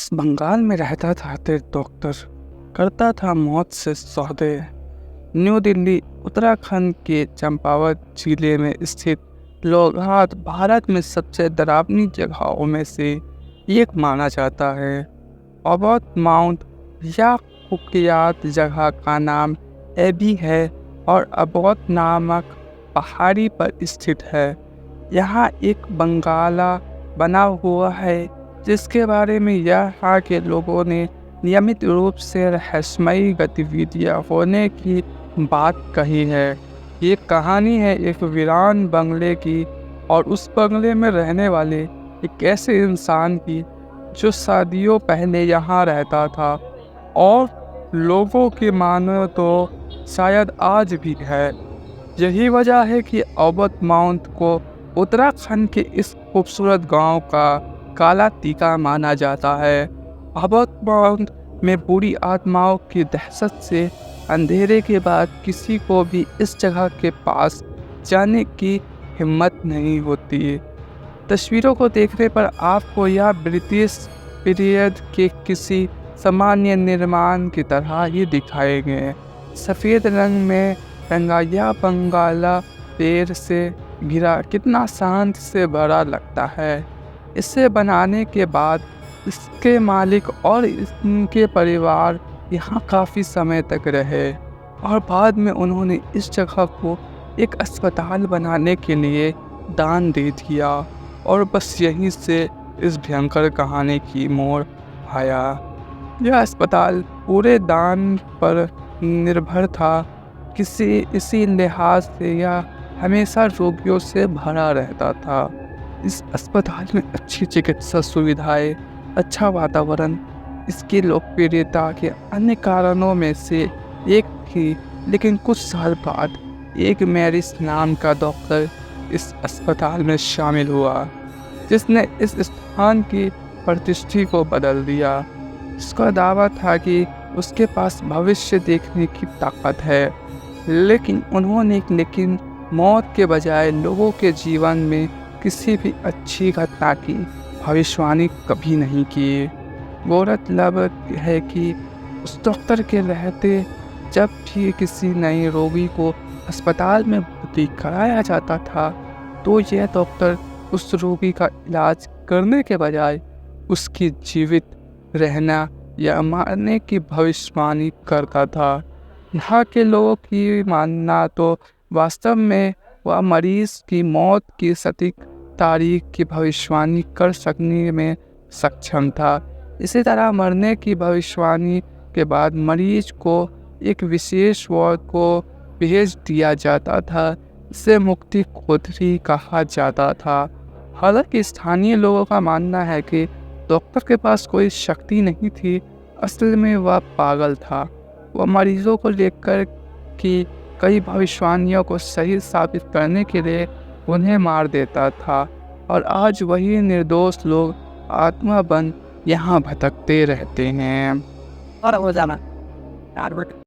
जिस बंगाल में रहता था तेरे डॉक्टर, करता था मौत से सौदे। न्यू दिल्ली उत्तराखंड के चंपावत जिले में स्थित लोहाट भारत में सबसे डरावनी जगहों में से एक माना जाता है। अबोट माउंट या कुख्यात जगह का नाम एबी है और अबोट नामक पहाड़ी पर स्थित है। यहाँ एक बंगाला बना हुआ है जिसके बारे में यहाँ के लोगों ने नियमित रूप से रहस्यमयी गतिविधियाँ होने की बात कही है। ये कहानी है एक वीरान बंगले की और उस बंगले में रहने वाले एक ऐसे इंसान की जो सदियों पहले यहाँ रहता था और लोगों की मानो तो शायद आज भी है। यही वजह है कि अबोट माउंट को उत्तराखंड के इस खूबसूरत गांव का काला टीका माना जाता है। अबोट माउंट में बुरी आत्माओं की दहशत से अंधेरे के बाद किसी को भी इस जगह के पास जाने की हिम्मत नहीं होती। तस्वीरों को देखने पर आपको यह ब्रिटिश पीरियड के किसी सामान्य निर्माण की तरह ही दिखाएंगे। सफ़ेद रंग में रंगा यह बंगाला पेड़ से घिरा कितना शांत से भरा लगता है। इसे बनाने के बाद इसके मालिक और इनके परिवार यहाँ काफ़ी समय तक रहे और बाद में उन्होंने इस जगह को एक अस्पताल बनाने के लिए दान दे दिया और बस यहीं से इस भयंकर कहानी की मोड़ आया। यह अस्पताल पूरे दान पर निर्भर था। इसी लिहाज से यह हमेशा रोगियों से भरा रहता था। इस अस्पताल में अच्छी चिकित्सा सुविधाएं, अच्छा वातावरण इसकी लोकप्रियता के अन्य कारणों में से एक थी। लेकिन कुछ साल बाद एक मैरिस नाम का डॉक्टर इस अस्पताल में शामिल हुआ जिसने इस स्थान की प्रतिष्ठा को बदल दिया। उसका दावा था कि उसके पास भविष्य देखने की ताकत है, लेकिन मौत के बजाय लोगों के जीवन में किसी भी अच्छी घटना की भविष्यवाणी कभी नहीं की। गौरतलब है कि उस डॉक्टर के रहते जब भी किसी नए रोगी को अस्पताल में भर्ती कराया जाता था तो यह डॉक्टर उस रोगी का इलाज करने के बजाय उसकी जीवित रहना या मरने की भविष्यवाणी करता था। यहाँ के लोगों की मानना तो वास्तव में वह मरीज की मौत की सटीक तारीख की भविष्यवाणी कर सकने में सक्षम था। इसी तरह मरने की भविष्यवाणी के बाद मरीज को एक विशेष वार्ड को भेज दिया जाता था। इसे मुक्ति कोठरी कहा जाता था। हालांकि स्थानीय लोगों का मानना है कि डॉक्टर के पास कोई शक्ति नहीं थी, असल में वह पागल था। वह मरीजों को लेकर कि कई भविष्यवाणियों को सही साबित करने के लिए उन्हें मार देता था और आज वही निर्दोष लोग आत्मा बन यहाँ भटकते रहते हैं।